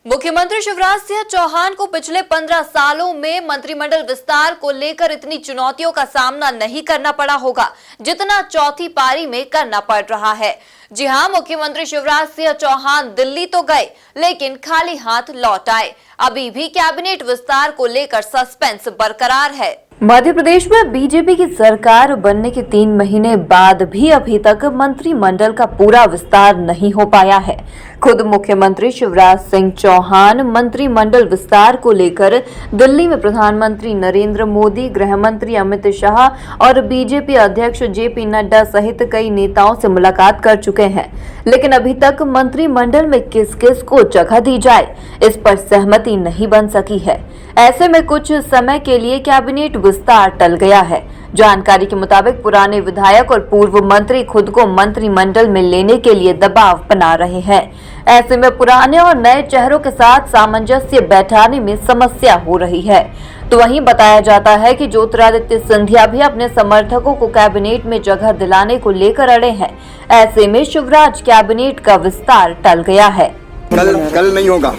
मुख्यमंत्री शिवराज सिंह चौहान को पिछले 15 सालों में मंत्रिमंडल विस्तार को लेकर इतनी चुनौतियों का सामना नहीं करना पड़ा होगा जितना चौथी पारी में करना पड़ रहा है। जी हां, मुख्यमंत्री शिवराज सिंह चौहान दिल्ली तो गए लेकिन खाली हाथ लौट आए। अभी भी कैबिनेट विस्तार को लेकर सस्पेंस बरकरार है। मध्य प्रदेश में बीजेपी की सरकार बनने के 3 महीने बाद भी अभी तक मंत्रिमंडल का पूरा विस्तार नहीं हो पाया है। खुद मुख्यमंत्री शिवराज सिंह चौहान मंत्रिमंडल विस्तार को लेकर दिल्ली में प्रधानमंत्री नरेंद्र मोदी, गृह मंत्री अमित शाह और बीजेपी अध्यक्ष जेपी नड्डा सहित कई नेताओं से मुलाकात कर चुके हैं, लेकिन अभी तक मंत्रिमंडल में किस किस को जगह दी जाए इस पर सहमति नहीं बन सकी है। ऐसे में कुछ समय के लिए कैबिनेट विस्तार टल गया है। जानकारी के मुताबिक पुराने विधायक और पूर्व मंत्री खुद को मंत्रिमंडल में लेने के लिए दबाव बना रहे हैं। ऐसे में पुराने और नए चेहरों के साथ सामंजस्य बैठाने में समस्या हो रही है। तो वहीं बताया जाता है कि ज्योतिरादित्य सिंधिया भी अपने समर्थकों को कैबिनेट में जगह दिलाने को लेकर अड़े हैं। ऐसे में शिवराज कैबिनेट का विस्तार टल गया है। कल नहीं होगा,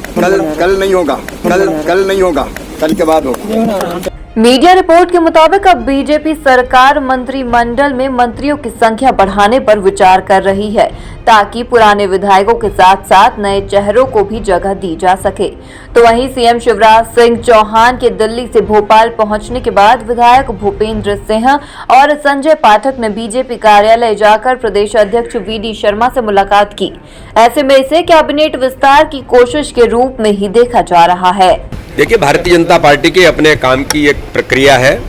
कल के बाद होगा। मीडिया रिपोर्ट के मुताबिक अब बीजेपी सरकार मंत्रिमंडल में मंत्रियों की संख्या बढ़ाने पर विचार कर रही है ताकि पुराने विधायकों के साथ साथ नए चेहरों को भी जगह दी जा सके। तो वहीं सीएम शिवराज सिंह चौहान के दिल्ली से भोपाल पहुंचने के बाद विधायक भूपेंद्र सिंह और संजय पाठक ने बीजेपी कार्यालय जाकर प्रदेश अध्यक्ष वीडी शर्मा से मुलाकात की। ऐसे में इसे कैबिनेट विस्तार की कोशिश के रूप में ही देखा जा रहा है। देखिए, भारतीय जनता पार्टी के अपने काम की एक प्रक्रिया है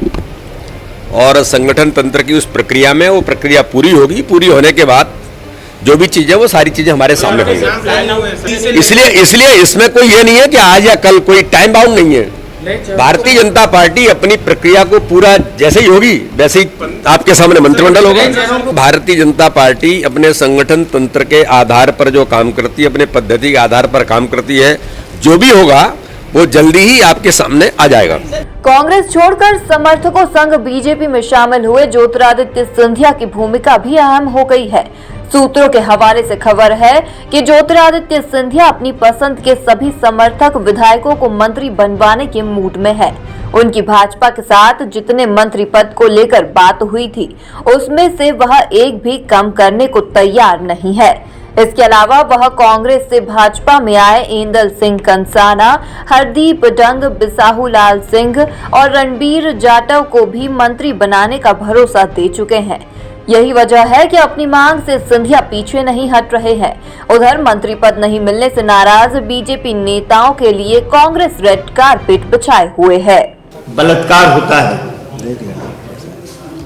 और संगठन तंत्र की उस प्रक्रिया में वो प्रक्रिया पूरी होगी। पूरी होने के बाद जो भी चीजें वो सारी चीजें हमारे सामने होंगी। इसलिए इसमें कोई ये नहीं है कि आज या कल, कोई टाइम बाउंड नहीं है। भारतीय जनता पार्टी अपनी प्रक्रिया को पूरा जैसे ही होगी वैसे ही आपके सामने मंत्रिमंडल होगा। भारतीय जनता पार्टी अपने संगठन तंत्र के आधार पर जो काम करती है, अपने पद्धति के आधार पर काम करती है, जो भी होगा वो जल्दी ही आपके सामने आ जाएगा। कांग्रेस छोड़कर समर्थकों संग बीजेपी में शामिल हुए ज्योतिरादित्य सिंधिया की भूमिका भी अहम हो गई है। सूत्रों के हवाले से खबर है कि ज्योतिरादित्य सिंधिया अपनी पसंद के सभी समर्थक विधायकों को मंत्री बनवाने के मूड में है। उनकी भाजपा के साथ जितने मंत्री पद को लेकर बात हुई थी उसमें से वह एक भी कम करने को तैयार नहीं है। इसके अलावा वह कांग्रेस से भाजपा में आए इंदल सिंह कंसाना, हरदीप डंग, बिसाहू लाल सिंह और रणबीर जाटव को भी मंत्री बनाने का भरोसा दे चुके हैं। यही वजह है कि अपनी मांग से सिंधिया पीछे नहीं हट रहे हैं। उधर मंत्री पद नहीं मिलने से नाराज बीजेपी नेताओं के लिए कांग्रेस रेड कारपेट बिछाए हुए है। बलात्कार होता है,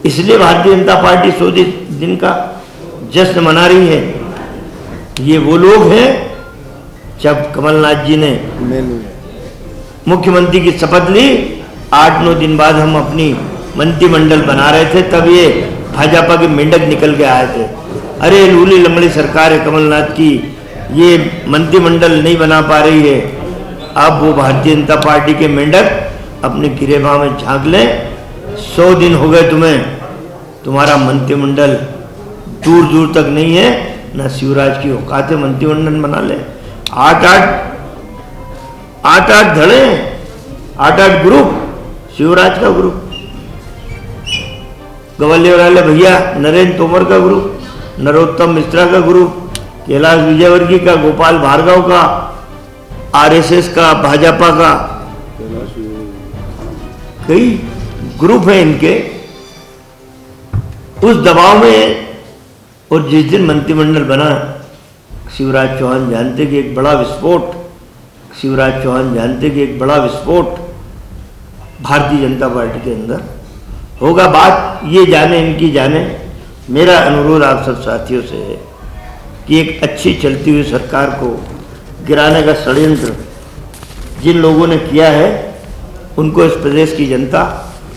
इसलिए भारतीय जनता पार्टी 100 दिन का जश्न मना रही है। ये वो लोग हैं जब कमलनाथ जी ने मुख्यमंत्री की शपथ ली, 8-9 दिन बाद हम अपनी मंत्रिमंडल बना रहे थे, तब ये भाजपा के मेंढक निकल के आए थे। अरे लूली लंगड़ी सरकार है कमलनाथ की, ये मंत्रिमंडल नहीं बना पा रही है। अब वो भारतीय जनता पार्टी के मेंढक अपने गिरेबान में झांक लें। 100 दिन हो गए तुम्हें, तुम्हारा मंत्रिमंडल दूर दूर तक नहीं है, ना शिवराज की औकात है मंत्रिमंडल बना ले। 8-8 धड़े, 8-8 ग्रुप, शिवराज का ग्रुप, ग्वालियर वाले भैया नरेंद्र तोमर का ग्रुप, नरोत्तम मिश्रा का ग्रुप, कैलाश विजयवर्गीय का, गोपाल भार्गव का, आरएसएस का, भाजपा का, कई ग्रुप है इनके। उस दबाव में और जिस दिन मंत्रिमंडल बना, शिवराज चौहान जानते कि एक बड़ा विस्फोट भारतीय जनता पार्टी के अंदर होगा। बात ये जाने, इनकी जाने। मेरा अनुरोध आप सब साथियों से है कि एक अच्छी चलती हुई सरकार को गिराने का षड्यंत्र जिन लोगों ने किया है उनको इस प्रदेश की जनता,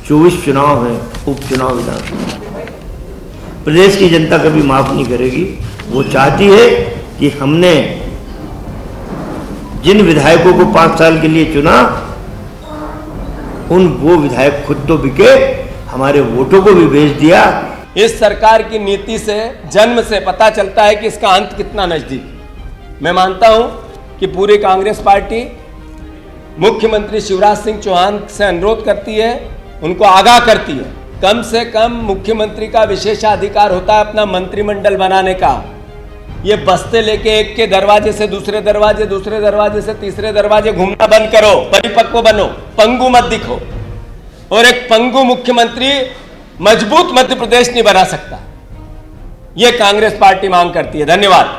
24 चुनाव है, उपचुनाव विधानसभा, प्रदेश की जनता कभी माफ नहीं करेगी। वो चाहती है कि हमने जिन विधायकों को 5 साल के लिए चुना, वो विधायक खुद तो बिके, हमारे वोटों को भी बेच दिया। इस सरकार की नीति से, जन्म से पता चलता है कि इसका अंत कितना नजदीक। मैं मानता हूं कि पूरी कांग्रेस पार्टी मुख्यमंत्री शिवराज सिंह चौहान से अनुरोध करती है, उनको आगाह करती है, कम से कम मुख्यमंत्री का विशेषाधिकार होता है अपना मंत्रिमंडल बनाने का। ये बस्ते लेके एक के दरवाजे से दूसरे दरवाजे से तीसरे दरवाजे घूमना बंद करो, परिपक्व बनो, पंगु मत दिखो। और एक पंगु मुख्यमंत्री मजबूत मध्य प्रदेश नहीं बना सकता, ये कांग्रेस पार्टी मांग करती है। धन्यवाद।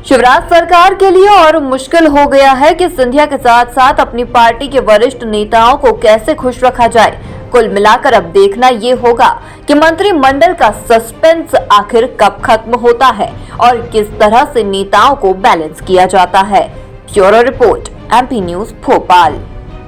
शिवराज सरकार के लिए और मुश्किल हो गया है कि सिंधिया के साथ साथ अपनी पार्टी के वरिष्ठ नेताओं को कैसे खुश रखा जाए। कुल मिलाकर अब देखना ये होगा कि मंत्रिमंडल का सस्पेंस आखिर कब खत्म होता है और किस तरह से नेताओं को बैलेंस किया जाता है। Bureau report, MP news Bhopal.